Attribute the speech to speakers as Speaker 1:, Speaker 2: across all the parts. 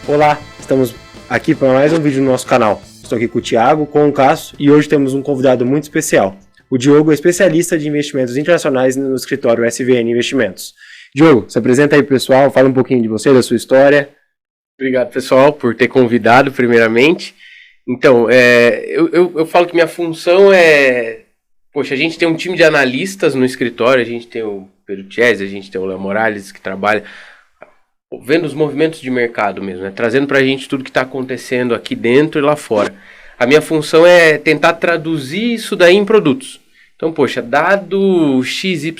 Speaker 1: Olá, estamos aqui para mais um vídeo no nosso canal. Estou aqui com o Thiago, com o Cássio e hoje temos um convidado muito especial. O Diogo é especialista de investimentos internacionais no escritório SVN Investimentos. Diogo, se apresenta aí pessoal, fala um pouquinho de você, da sua história.
Speaker 2: Obrigado pessoal por ter convidado primeiramente. Então, eu falo que minha função é... Poxa, a gente tem um time de analistas no escritório, a gente tem o Pedro Chiesi, a gente tem o Léo Morales que trabalha vendo os movimentos de mercado mesmo, né? Trazendo pra gente tudo que está acontecendo aqui dentro e lá fora. A minha função é tentar traduzir isso daí em produtos. Então, poxa, dado XYZ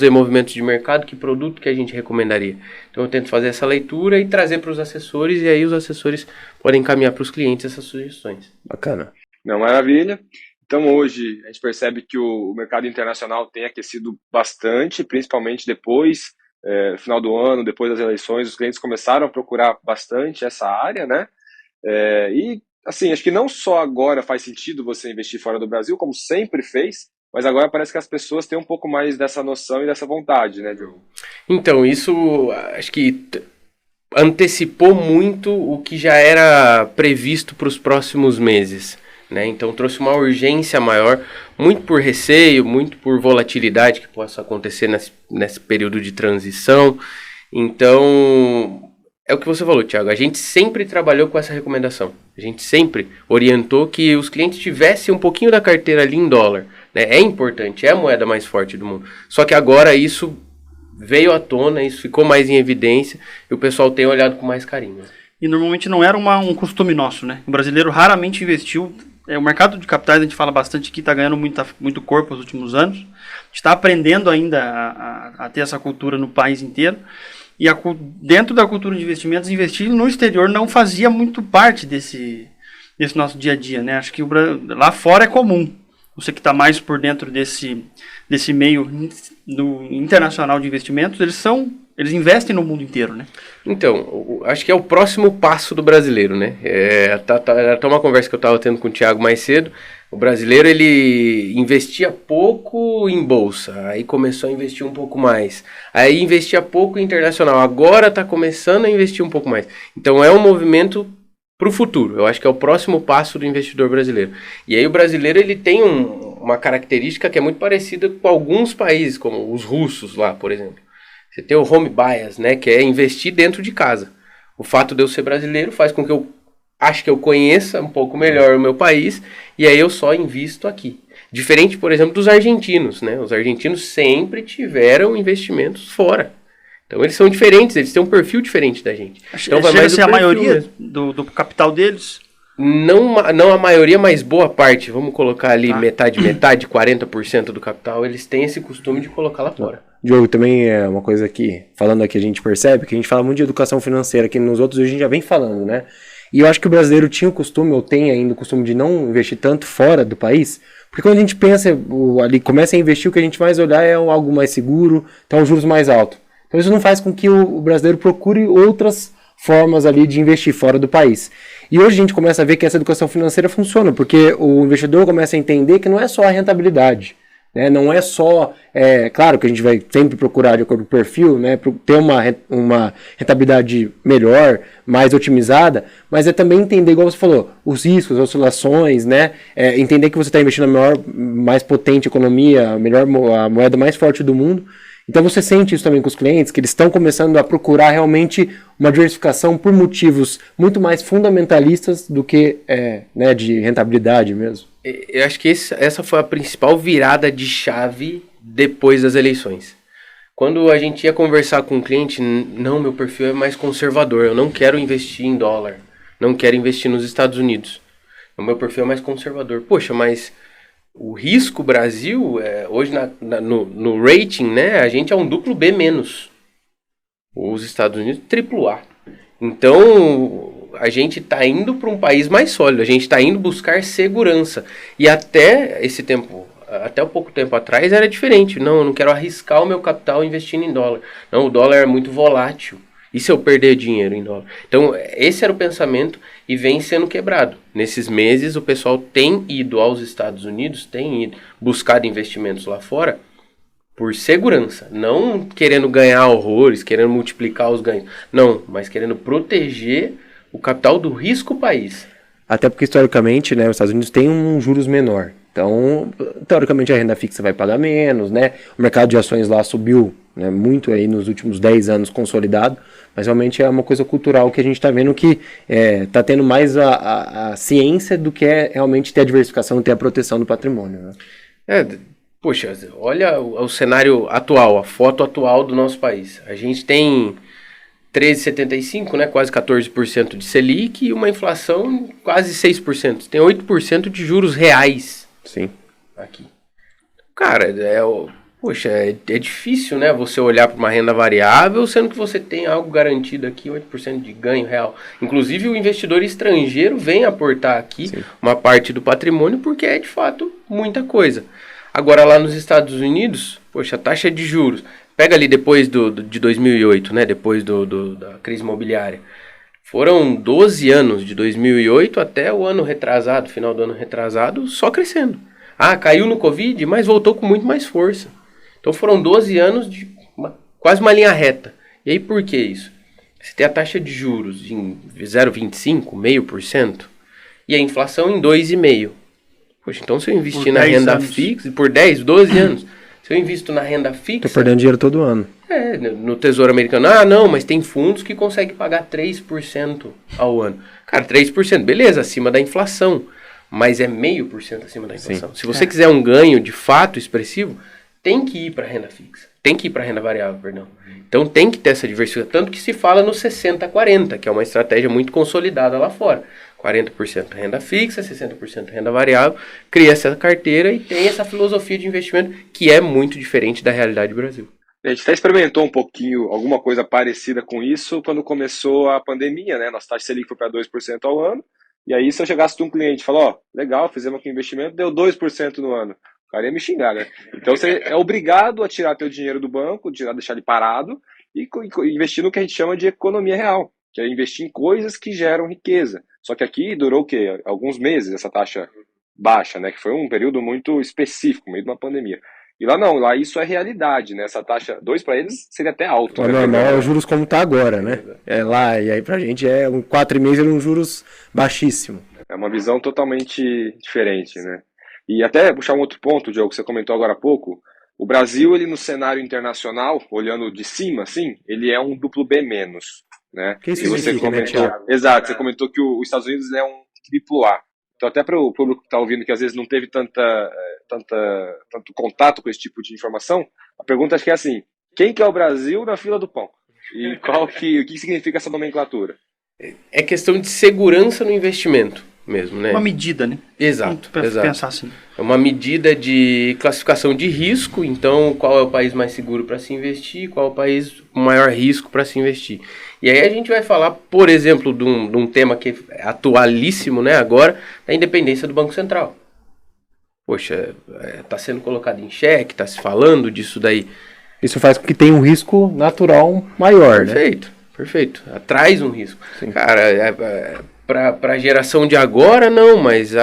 Speaker 2: movimentos de mercado, que produto que a gente recomendaria? Então eu tento fazer essa leitura e trazer para os assessores, e aí os assessores podem encaminhar para os clientes essas sugestões.
Speaker 1: Bacana.
Speaker 3: Não, maravilha. Então hoje a gente percebe que o mercado internacional tem aquecido bastante, principalmente depois, no final do ano, depois das eleições, os clientes começaram a procurar bastante essa área, né? E assim, acho que não só agora faz sentido você investir fora do Brasil, como sempre fez, mas agora parece que as pessoas têm um pouco mais dessa noção e dessa vontade, né, Diogo?
Speaker 2: Então, isso acho que antecipou muito o que já era previsto para os próximos meses, né? Então trouxe uma urgência maior, muito por receio, muito por volatilidade que possa acontecer nesse período de transição. Então, é o que você falou, Thiago, a gente sempre trabalhou com essa recomendação. A gente sempre orientou que os clientes tivessem um pouquinho da carteira ali em dólar, né? É importante, é a moeda mais forte do mundo. Só que agora isso veio à tona, isso ficou mais em evidência e o pessoal tem olhado com mais carinho.
Speaker 4: E normalmente não era um costume nosso, né? O brasileiro raramente investiu. O mercado de capitais, a gente fala bastante aqui, está ganhando muito corpo nos últimos anos. A gente está aprendendo ainda a ter essa cultura no país inteiro. E dentro da cultura de investimentos, investir no exterior não fazia muito parte desse nosso dia a dia, né? Acho que lá fora é comum. Você que está mais por dentro desse meio do internacional de investimentos, eles investem no mundo inteiro, né?
Speaker 2: Então, acho que é o próximo passo do brasileiro, né? Até uma conversa que eu estava tendo com o Thiago mais cedo. O brasileiro, ele investia pouco em bolsa, aí começou a investir um pouco mais. Aí investia pouco em internacional, agora está começando a investir um pouco mais. Então, é um movimento para o futuro. Eu acho que é o próximo passo do investidor brasileiro. E aí o brasileiro ele tem uma característica que é muito parecida com alguns países, como os russos lá, por exemplo. Você tem o home bias, né, que é investir dentro de casa. O fato de eu ser brasileiro faz com que eu acho que eu conheça um pouco melhor o meu país e aí eu só invisto aqui. Diferente, por exemplo, dos argentinos, né? Os argentinos sempre tiveram investimentos fora. Então eles são diferentes, eles têm um perfil diferente da gente. Então vai mais
Speaker 4: a maioria do capital deles?
Speaker 2: Não a maioria, mas boa parte. Vamos colocar ali metade, 40% do capital. Eles têm esse costume de colocar lá fora.
Speaker 1: Diogo, também é uma coisa que, falando aqui, a gente percebe que a gente fala muito de educação financeira, que nos outros a gente já vem falando, né? E eu acho que o brasileiro tinha o costume, ou tem ainda o costume de não investir tanto fora do país, porque quando a gente pensa ali, começa a investir, o que a gente mais olhar é algo mais seguro, então os juros mais altos. Então isso não faz com que o brasileiro procure outras formas ali de investir fora do país. E hoje a gente começa a ver que essa educação financeira funciona, porque o investidor começa a entender que não é só a rentabilidade, né? Não é só, claro que a gente vai sempre procurar de acordo com o perfil, né, ter uma rentabilidade melhor, mais otimizada, mas é também entender, igual você falou, os riscos, as oscilações, né, entender que você está investindo na mais potente economia, a moeda mais forte do mundo. Então você sente isso também com os clientes, que eles estão começando a procurar realmente uma diversificação por motivos muito mais fundamentalistas do que né, de rentabilidade mesmo.
Speaker 2: Eu acho que essa foi a principal virada de chave depois das eleições. Quando a gente ia conversar com o cliente, não, meu perfil é mais conservador, eu não quero investir em dólar, não quero investir nos Estados Unidos. O meu perfil é mais conservador. Poxa, mas o risco Brasil, hoje no rating, né, a gente é um duplo B-. Os Estados Unidos, triplo A. Então, a gente está indo para um país mais sólido, a gente está indo buscar segurança. E até pouco tempo atrás era diferente. Não, eu não quero arriscar o meu capital investindo em dólar. Não, o dólar é muito volátil. E se eu perder dinheiro em dólar? Então, esse era o pensamento e vem sendo quebrado. Nesses meses, o pessoal tem ido aos Estados Unidos, tem ido buscar investimentos lá fora por segurança. Não querendo ganhar horrores, querendo multiplicar os ganhos. Não, mas querendo proteger o capital do risco país.
Speaker 1: Até porque, historicamente, né, os Estados Unidos têm um juros menor. Então, teoricamente, a renda fixa vai pagar menos, né? O mercado de ações lá subiu, né, muito aí nos últimos 10 anos consolidado, mas realmente é uma coisa cultural que a gente está vendo que está tendo mais a ciência do que é realmente ter a diversificação e ter a proteção do patrimônio, né?
Speaker 2: Poxa, olha o cenário atual, a foto atual do nosso país. A gente tem 13,75, né, quase 14% de Selic e uma inflação quase 6%. Tem 8% de juros reais.
Speaker 1: Sim.
Speaker 2: Aqui. Cara, é difícil, né, você olhar para uma renda variável, sendo que você tem algo garantido aqui, 8% de ganho real. Inclusive, o investidor estrangeiro vem aportar aqui uma parte do patrimônio, porque é, de fato, muita coisa. Agora, lá nos Estados Unidos, poxa, a taxa de juros, pega ali depois de 2008, né, depois da crise imobiliária, foram 12 anos, de 2008 até o ano retrasado, final do ano retrasado, só crescendo. Caiu no Covid, mas voltou com muito mais força. Então foram 12 anos de quase uma linha reta. E aí por que isso? Você tem a taxa de juros em 0,25, 0,5%, e a inflação em 2,5%. Poxa, então se eu investir na renda fixa, por 10, 12 anos, se eu invisto na renda fixa...
Speaker 1: Tô perdendo dinheiro todo ano.
Speaker 2: No Tesouro Americano. Não, mas tem fundos que conseguem pagar 3% ao ano. Cara, 3%, beleza, acima da inflação. Mas é 0,5% acima da inflação. Sim. Se você quiser um ganho de fato expressivo, tem que ir para a renda fixa. Tem que ir para a renda variável, perdão. Então tem que ter essa diversidade. Tanto que se fala no 60-40, que é uma estratégia muito consolidada lá fora. 40% renda fixa, 60% renda variável. Cria essa carteira e tem essa filosofia de investimento que é muito diferente da realidade do Brasil.
Speaker 3: A gente até experimentou um pouquinho, alguma coisa parecida com isso quando começou a pandemia, né? Nossa taxa Selic foi para 2% ao ano. E aí, se eu chegasse de um cliente e falar, legal, fizemos aqui um investimento, deu 2% no ano. O cara ia me xingar, né? Então, você é obrigado a tirar teu dinheiro do banco, deixar ele parado e investir no que a gente chama de economia real, que é investir em coisas que geram riqueza. Só que aqui durou o quê? Alguns meses essa taxa baixa, né? Que foi um período muito específico, meio de uma pandemia. E lá não, lá isso é realidade, né? Essa taxa 2 para eles seria até alto.
Speaker 1: O normal é os juros como tá agora, né? Lá, e aí pra gente é 4,5 era um juros baixíssimo.
Speaker 3: É uma visão totalmente diferente, né? E até puxar um outro ponto, Diogo, que você comentou agora há pouco, o Brasil, ele no cenário internacional, olhando de cima, assim, ele é um duplo B-, né?
Speaker 1: Que isso
Speaker 3: e você
Speaker 1: significa,
Speaker 3: comentou,
Speaker 1: né,
Speaker 3: exato, você comentou que os Estados Unidos é um triplo A. Então, até para o público que está ouvindo, que às vezes não teve tanto contato com esse tipo de informação, a pergunta acho que é assim, quem que é o Brasil na fila do pão? E o que significa essa nomenclatura?
Speaker 2: É questão de segurança no investimento mesmo, né?
Speaker 4: Uma medida, né?
Speaker 2: Exato.
Speaker 4: Pensar assim.
Speaker 2: É uma medida de classificação de risco, então qual é o país mais seguro para se investir, qual é o país com maior risco para se investir. E aí a gente vai falar, por exemplo, de um tema que é atualíssimo, né, agora, da independência do Banco Central. Poxa, está sendo colocado em xeque, está se falando disso daí.
Speaker 1: Isso faz com que tenha um risco natural maior,
Speaker 2: Perfeito,
Speaker 1: né?
Speaker 2: Perfeito. Traz um risco.
Speaker 1: Sim.
Speaker 2: Cara, para a geração de agora, não, mas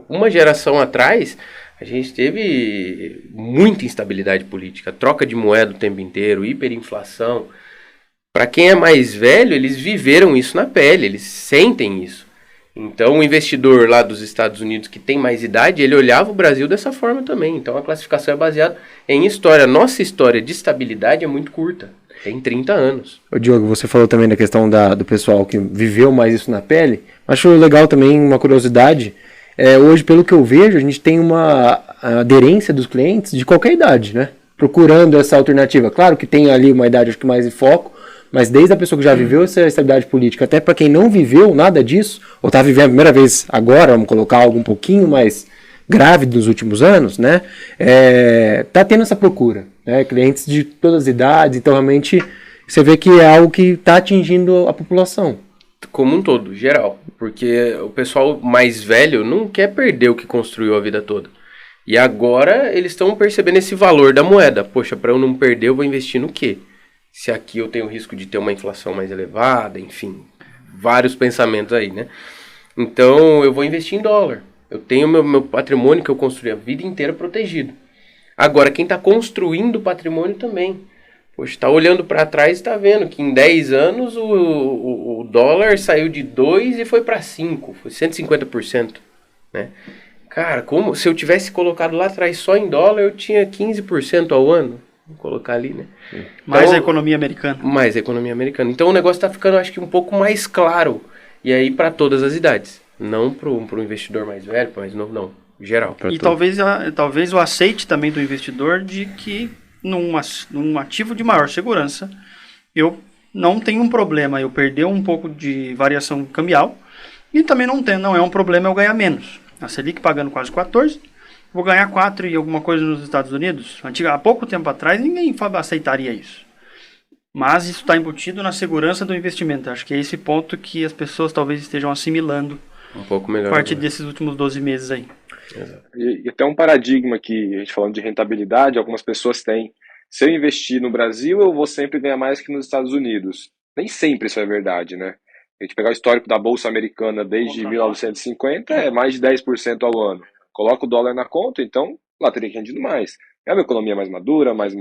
Speaker 2: uma geração atrás, a gente teve muita instabilidade política, troca de moeda o tempo inteiro, hiperinflação. Para quem é mais velho, eles viveram isso na pele, eles sentem isso. Então, o investidor lá dos Estados Unidos que tem mais idade, ele olhava o Brasil dessa forma também. Então, a classificação é baseada em história. Nossa história de estabilidade é muito curta. Tem 30 anos.
Speaker 1: Ô, Diogo, você falou também da questão do pessoal que viveu mais isso na pele. Acho legal também, uma curiosidade. Hoje, pelo que eu vejo, a gente tem uma aderência dos clientes de qualquer idade, né? Procurando essa alternativa. Claro que tem ali uma idade, acho que mais em foco, mas desde a pessoa que já viveu essa estabilidade política, até para quem não viveu nada disso, ou está vivendo a primeira vez agora, vamos colocar algo um pouquinho mais grave nos últimos anos, né? Tá tendo essa procura, né? Clientes de todas as idades, então realmente você vê que é algo que está atingindo a população.
Speaker 2: Como um todo, geral. Porque o pessoal mais velho não quer perder o que construiu a vida toda. E agora eles estão percebendo esse valor da moeda. Poxa, para eu não perder, eu vou investir no quê? Se aqui eu tenho o risco de ter uma inflação mais elevada, enfim, vários pensamentos aí, né? Então, eu vou investir em dólar. Eu tenho meu patrimônio que eu construí a vida inteira protegido. Agora, quem está construindo o patrimônio também. Poxa, tá olhando para trás e tá vendo que em 10 anos o dólar saiu de 2 e foi para 5, foi 150%, né? Cara, como se eu tivesse colocado lá atrás só em dólar, eu tinha 15% ao ano. Vou colocar ali, né?
Speaker 4: Mais
Speaker 2: Então,
Speaker 4: a economia americana.
Speaker 2: Mais a economia americana. Então o negócio tá ficando, acho que, um pouco mais claro. E aí para todas as idades. Não pro investidor mais velho, mais novo, não. Geral.
Speaker 4: E talvez o aceite também do investidor de que num ativo de maior segurança, eu não tenho um problema eu perder um pouco de variação cambial e também não é um problema eu ganhar menos. A Selic pagando quase 14, vou ganhar 4 e alguma coisa nos Estados Unidos. Há pouco tempo atrás ninguém aceitaria isso. Mas isso está embutido na segurança do investimento. Acho que é esse ponto que as pessoas talvez estejam assimilando
Speaker 2: um pouco melhor,
Speaker 4: a partir desses últimos 12 meses aí.
Speaker 3: E até um paradigma que a gente falando de rentabilidade, algumas pessoas têm. Se eu investir no Brasil, eu vou sempre ganhar mais que nos Estados Unidos. Nem sempre isso é verdade, né? A gente pegar o histórico da Bolsa Americana desde 1950, é mais de 10% ao ano. Coloca o dólar na conta, então lá teria rendido mais. É uma economia mais madura, mais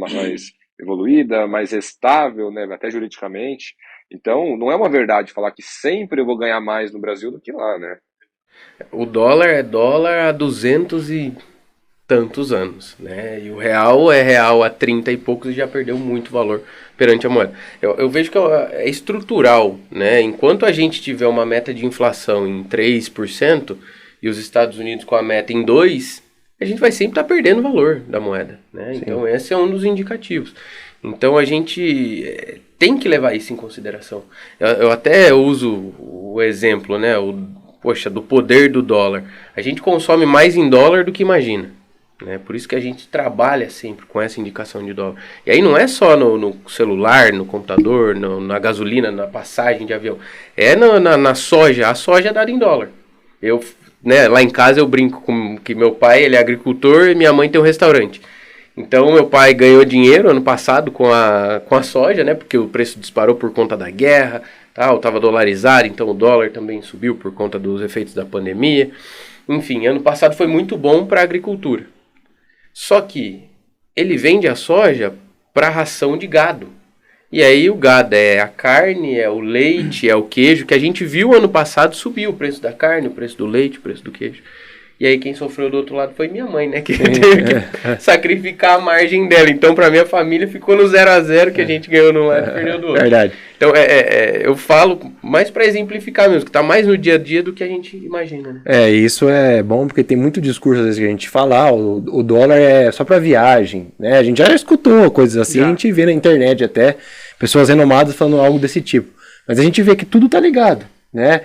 Speaker 3: evoluída, mais estável, né? Até juridicamente. Então, não é uma verdade falar que sempre eu vou ganhar mais no Brasil do que lá, né?
Speaker 2: O dólar é dólar há 200 e tantos anos, né? E o real é real há 30 e poucos e já perdeu muito valor perante a moeda. Eu vejo que é estrutural, né? Enquanto a gente tiver uma meta de inflação em 3% e os Estados Unidos com a meta em 2%, a gente vai sempre estar perdendo valor da moeda, né? Então esse é um dos indicativos. Então a gente tem que levar isso em consideração. Eu até uso o exemplo, né? Do poder do dólar. A gente consome mais em dólar do que imagina. Né? Por isso que a gente trabalha sempre com essa indicação de dólar. E aí não é só no celular, no computador, na gasolina, na passagem de avião. É na soja. A soja é dada em dólar. Lá em casa eu brinco com que meu pai ele é agricultor e minha mãe tem um restaurante. Então meu pai ganhou dinheiro ano passado com a soja, né? Porque o preço disparou por conta da guerra. Estava dolarizado, então o dólar também subiu por conta dos efeitos da pandemia. Enfim, ano passado foi muito bom para a agricultura. Só que ele vende a soja para ração de gado. E aí o gado é a carne, é o leite, é o queijo, que a gente viu ano passado subir o preço da carne, o preço do leite, o preço do queijo. E aí quem sofreu do outro lado foi minha mãe, né? Que teve que sacrificar a margem dela. Então, pra minha família, ficou no 0-0 que a gente ganhou no lado e perdeu do outro.
Speaker 1: Verdade.
Speaker 2: Então, eu falo mais pra exemplificar mesmo, que tá mais no dia a dia do que a gente imagina, né?
Speaker 1: Isso é bom, porque tem muito discurso, às vezes, que a gente fala, o dólar é só pra viagem, né? A gente já escutou coisas assim, a gente vê na internet até, pessoas renomadas falando algo desse tipo. Mas a gente vê que tudo tá ligado, né?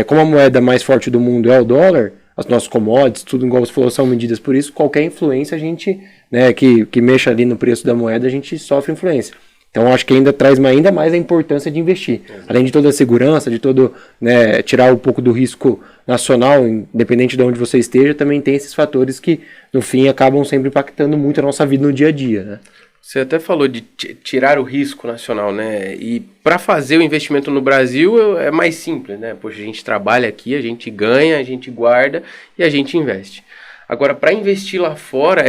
Speaker 1: Como a moeda mais forte do mundo é o dólar, as nossas commodities, tudo igual você falou, são medidas por isso, qualquer influência a gente, né, que mexa ali no preço da moeda, a gente sofre influência. Então acho que ainda traz ainda mais a importância de investir. Além de toda a segurança, de todo, né, tirar um pouco do risco nacional, independente de onde você esteja, também tem esses fatores que, no fim, acabam sempre impactando muito a nossa vida no dia a dia, né?
Speaker 2: Você até falou de tirar o risco nacional, né? E para fazer o investimento no Brasil é mais simples, né? Poxa, a gente trabalha aqui, a gente ganha, a gente guarda e a gente investe. Agora, para investir lá fora,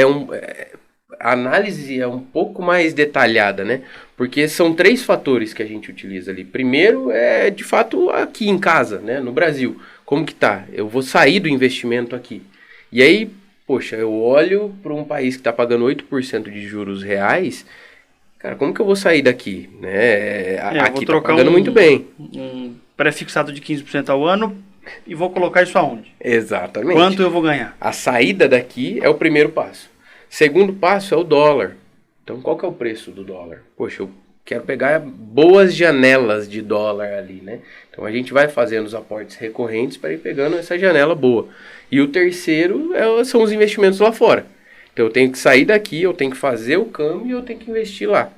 Speaker 2: a análise é um pouco mais detalhada, né? Porque são 3 fatores que a gente utiliza ali. Primeiro de fato, aqui em casa, né? No Brasil. Como que tá? Eu vou sair do investimento aqui. E aí, poxa, eu olho para um país que está pagando 8% de juros reais, cara, como que eu vou sair daqui? Né? Aqui está pagando muito bem.
Speaker 4: Um pré-fixado de 15% ao ano e vou colocar isso aonde?
Speaker 2: Exatamente.
Speaker 4: Quanto eu vou ganhar?
Speaker 2: A saída daqui é o primeiro passo. Segundo passo é o dólar. Então, qual que é o preço do dólar? Poxa, eu quero pegar boas janelas de dólar ali, né? Então, a gente vai fazendo os aportes recorrentes para ir pegando essa janela boa. E o terceiro são os investimentos lá fora. Então, eu tenho que sair daqui, eu tenho que fazer o câmbio e eu tenho que investir lá.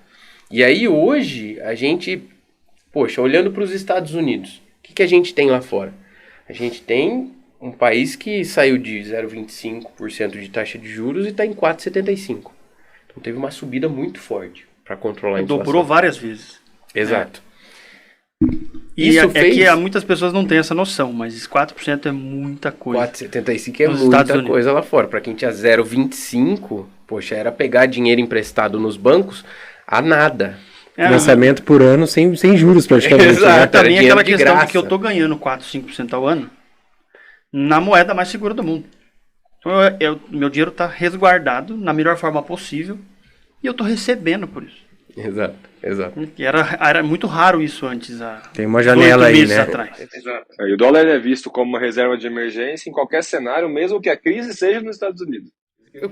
Speaker 2: E aí, hoje, a gente, olhando para os Estados Unidos, o que a gente tem lá fora? A gente tem um país que saiu de 0,25% de taxa de juros e está em 4,75%. Então, teve uma subida muito forte para controlar a inflação.
Speaker 4: Dobrou várias vezes.
Speaker 2: Exato.
Speaker 4: E isso que muitas pessoas não têm essa noção, mas 4% é muita coisa.
Speaker 2: 4,75 é muita coisa lá fora. Para quem tinha 0,25, era pegar dinheiro emprestado nos bancos a nada.
Speaker 1: financiamento por ano sem juros praticamente.
Speaker 2: Exato.
Speaker 1: Né?
Speaker 4: Também
Speaker 2: dinheiro
Speaker 4: aquela
Speaker 2: de
Speaker 4: questão de
Speaker 2: graça.
Speaker 4: que eu tô ganhando 4, 5% ao ano na moeda mais segura do mundo. Então, meu dinheiro está resguardado na melhor forma possível e eu estou recebendo por isso.
Speaker 2: Exato.
Speaker 4: E era muito raro isso antes.
Speaker 1: Tem uma janela
Speaker 4: 8
Speaker 1: aí,
Speaker 4: meses
Speaker 1: né?
Speaker 4: atrás.
Speaker 3: E o dólar é visto como uma reserva de emergência em qualquer cenário, mesmo que a crise seja nos Estados Unidos.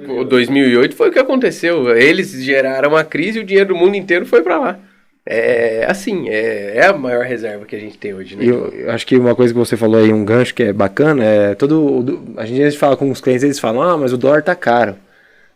Speaker 2: O 2008 foi o que aconteceu. Eles geraram a crise e o dinheiro do mundo inteiro foi para lá. É assim, é a maior reserva que a gente tem hoje, né?
Speaker 1: Eu acho que uma coisa que você falou aí, um gancho que é bacana, a gente fala com os clientes, eles falam, mas o dólar tá caro.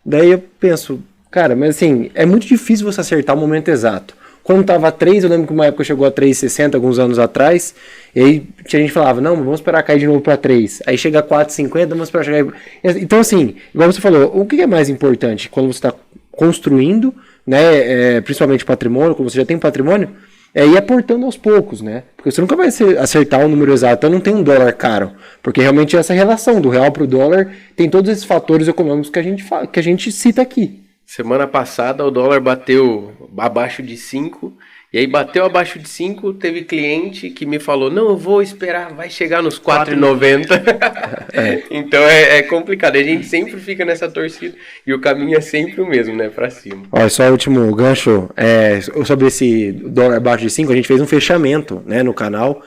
Speaker 1: Daí eu penso, cara, mas assim, é muito difícil você acertar o momento exato. Quando tava 3, eu lembro que uma época chegou a 3,60 alguns anos atrás, e aí a gente falava, não, vamos esperar cair de novo para 3. Aí chega a 4,50, vamos esperar chegar... Então assim, igual você falou, o que é mais importante quando você está construindo, né, principalmente patrimônio, quando você já tem patrimônio, é ir aportando aos poucos, né? Porque você nunca vai acertar o número exato, então não tem um dólar caro, porque realmente essa relação do real para o dólar tem todos esses fatores econômicos que a gente cita aqui.
Speaker 2: Semana passada o dólar bateu abaixo de 5, e aí bateu abaixo de 5, teve cliente que me falou, não, eu vou esperar, vai chegar nos 4,90. Então é complicado, a gente sempre fica nessa torcida, e o caminho é sempre o mesmo, né, pra cima.
Speaker 1: Olha, só o último gancho, sobre esse dólar abaixo de 5, a gente fez um fechamento, né, no canal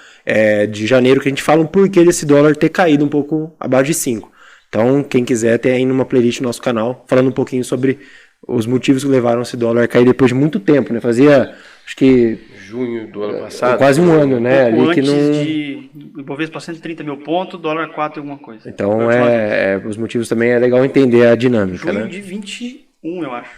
Speaker 1: de janeiro, que a gente fala um porquê desse dólar ter caído um pouco abaixo de 5. Então, quem quiser, tem aí numa playlist no nosso canal, falando um pouquinho sobre os motivos que levaram esse dólar a cair depois de muito tempo, né? Fazia, acho que...
Speaker 2: junho do ano passado.
Speaker 1: Quase um ano, né?
Speaker 4: Ali
Speaker 1: que
Speaker 4: antes
Speaker 1: não...
Speaker 4: de Ibovespa 130 mil pontos, dólar 4 alguma coisa.
Speaker 1: Então, os motivos também é legal entender a dinâmica,
Speaker 4: junho
Speaker 1: né?
Speaker 4: de 21, eu acho.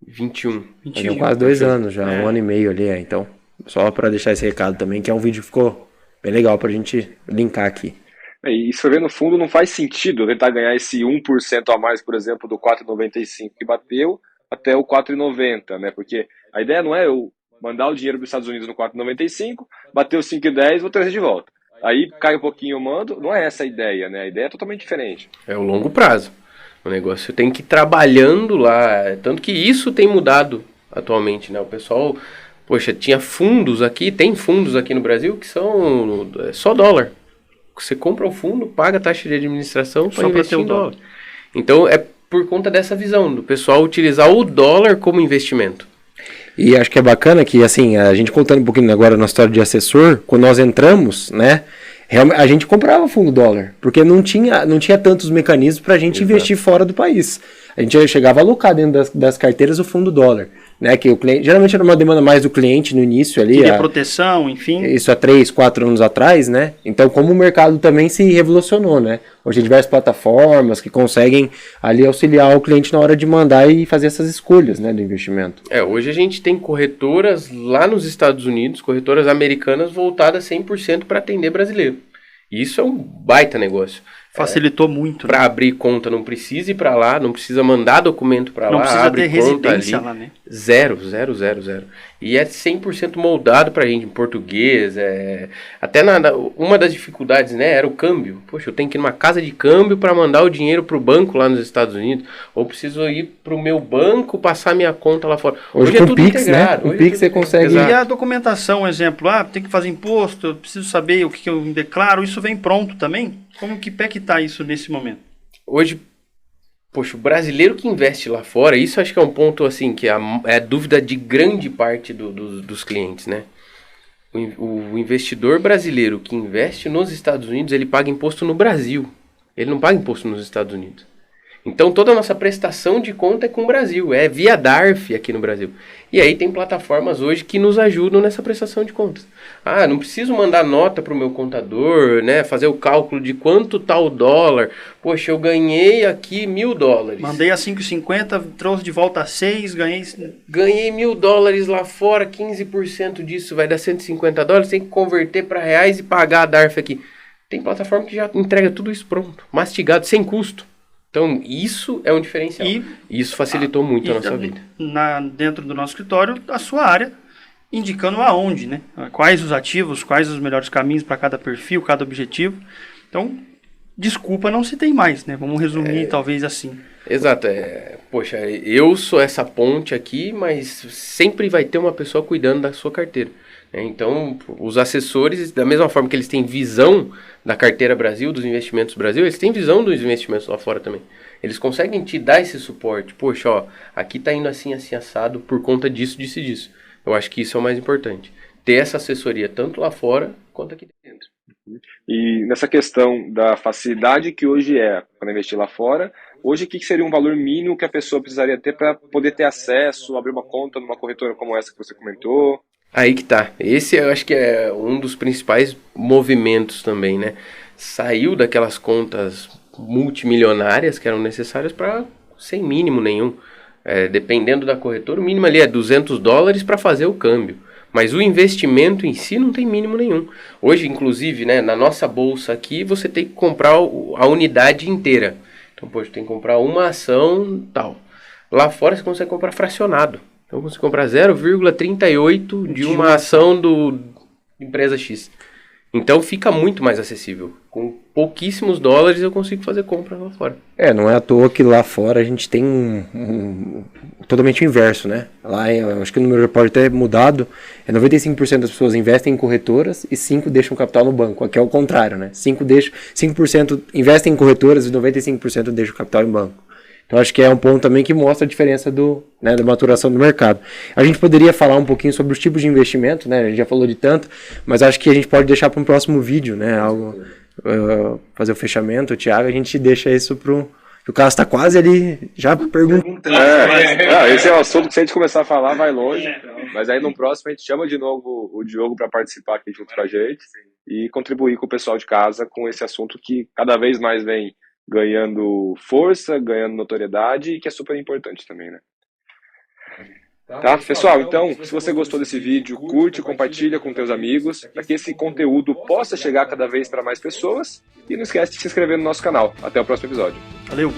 Speaker 2: 21.
Speaker 1: Tem quase 2 anos já, 1 ano e meio ali, então... Só para deixar esse recado também, que é um vídeo que ficou bem legal pra gente linkar aqui.
Speaker 3: E se for ver no fundo, não faz sentido tentar ganhar esse 1% a mais, por exemplo, do 4,95 que bateu até o 4,90, né? Porque a ideia não é eu mandar o dinheiro para os Estados Unidos no 4,95, bateu 5,10, vou trazer de volta. Aí cai um pouquinho, eu mando. Não é essa a ideia, né? A ideia é totalmente diferente.
Speaker 2: É o longo prazo. O negócio tem que ir trabalhando lá. Tanto que isso tem mudado atualmente, né? O pessoal, poxa, tinha fundos aqui, tem fundos aqui no Brasil que são só dólar. Você compra o fundo, paga a taxa de administração para investir em dólar. Então é por conta dessa visão do pessoal utilizar o dólar como investimento.
Speaker 1: E acho que é bacana que, assim, a gente contando um pouquinho agora na história de assessor, quando nós entramos, né, a gente comprava fundo dólar, porque não tinha tantos mecanismos para a gente investir fora do país. A gente chegava a alocar dentro das carteiras o fundo dólar, né, que o cliente, geralmente era uma demanda mais do cliente no início ali.
Speaker 4: Queria proteção, enfim.
Speaker 1: Isso há 3, 4 anos atrás, né? Então, como o mercado também se revolucionou, né? Hoje tem diversas plataformas que conseguem ali auxiliar o cliente na hora de mandar e fazer essas escolhas, né, do investimento.
Speaker 2: Hoje a gente tem corretoras lá nos Estados Unidos, corretoras americanas voltadas 100% para atender brasileiro. E isso é um baita negócio.
Speaker 4: Facilitou muito.
Speaker 2: Para abrir conta não precisa ir para lá, não precisa mandar documento para lá.
Speaker 4: Não precisa
Speaker 2: abre
Speaker 4: ter
Speaker 2: conta
Speaker 4: residência
Speaker 2: ali.
Speaker 4: lá, né?
Speaker 2: Zero. E é 100% moldado pra gente, em português. Até uma das dificuldades, né, era o câmbio. Poxa, eu tenho que ir numa casa de câmbio para mandar o dinheiro pro banco lá nos Estados Unidos. Ou preciso ir pro meu banco, passar minha conta lá fora.
Speaker 1: Hoje
Speaker 2: é
Speaker 1: com
Speaker 2: tudo
Speaker 1: Pix,
Speaker 2: integrado.
Speaker 1: né? O Pix você consegue...
Speaker 4: E a documentação, exemplo, tem que fazer imposto, eu preciso saber o que eu declaro, isso vem pronto também? Como que pé que tá isso nesse momento?
Speaker 2: Hoje, poxa, o brasileiro que investe lá fora, isso acho que é um ponto assim, que é a dúvida de grande parte dos clientes, né? O investidor brasileiro que investe nos Estados Unidos, ele paga imposto no Brasil. Ele não paga imposto nos Estados Unidos. Então toda a nossa prestação de conta é com o Brasil, é via DARF aqui no Brasil. E aí tem plataformas hoje que nos ajudam nessa prestação de contas. Não preciso mandar nota para o meu contador, né, fazer o cálculo de quanto está o dólar. Poxa, eu ganhei aqui $1.000.
Speaker 4: Mandei a 5,50, trouxe de volta a 6, ganhei
Speaker 2: $1.000 lá fora, 15% disso vai dar $150, tem que converter para reais e pagar a DARF aqui. Tem plataforma que já entrega tudo isso pronto, mastigado, sem custo. Então, isso é um diferencial. E isso facilitou muito a nossa vida.
Speaker 4: Dentro do nosso escritório, a sua área, indicando aonde, né? Quais os ativos, quais os melhores caminhos para cada perfil, cada objetivo. Então, desculpa não se tem mais, né? Vamos resumir talvez assim.
Speaker 2: Exato, poxa, eu sou essa ponte aqui, mas sempre vai ter uma pessoa cuidando da sua carteira, né? Então, os assessores, da mesma forma que eles têm visão da carteira Brasil, dos investimentos Brasil, eles têm visão dos investimentos lá fora também. Eles conseguem te dar esse suporte. Poxa, ó, aqui tá indo assim, assim, assado por conta disso, disso e disso. Eu acho que isso é o mais importante. Ter essa assessoria tanto lá fora quanto aqui dentro.
Speaker 3: E nessa questão da facilidade que hoje para investir lá fora, hoje o que seria um valor mínimo que a pessoa precisaria ter para poder ter acesso, abrir uma conta numa corretora como essa que você comentou?
Speaker 2: Aí que tá. Esse eu acho que é um dos principais movimentos também, né? Saiu daquelas contas multimilionárias que eram necessárias para sem mínimo nenhum. Dependendo da corretora, o mínimo ali é $200 para fazer o câmbio. Mas o investimento em si não tem mínimo nenhum. Hoje, inclusive, né, na nossa bolsa aqui, você tem que comprar a unidade inteira. Então, poxa, tem que comprar uma ação tal. Lá fora você consegue comprar fracionado. Então você compra 0,38 de uma ação do empresa X. Então fica muito mais acessível. Com pouquíssimos dólares eu consigo fazer compra lá fora.
Speaker 1: Não é à toa que lá fora a gente tem totalmente o inverso, né? Lá eu acho que o número pode até mudado. 95% das pessoas investem em corretoras e 5% deixam capital no banco. Aqui é o contrário, né? 5% investem em corretoras e 95% deixam capital em banco. Então acho que é um ponto também que mostra a diferença da maturação do mercado. A gente poderia falar um pouquinho sobre os tipos de investimento, né? A gente já falou de tanto, mas acho que a gente pode deixar para um próximo vídeo, né? Fazer o fechamento, Thiago, a gente deixa isso o Carlos está quase ali já perguntando.
Speaker 3: Esse é um assunto que se a gente começar a falar vai longe, mas aí no próximo a gente chama de novo o Diogo para participar aqui junto com a gente e contribuir com o pessoal de casa com esse assunto que cada vez mais vem ganhando força, ganhando notoriedade e que é super importante também, né? Tá, pessoal, então, se você gostou desse vídeo, curte, compartilha com teus amigos, para que esse conteúdo possa chegar cada vez para mais pessoas e não esquece de se inscrever no nosso canal. Até o próximo episódio.
Speaker 4: Valeu!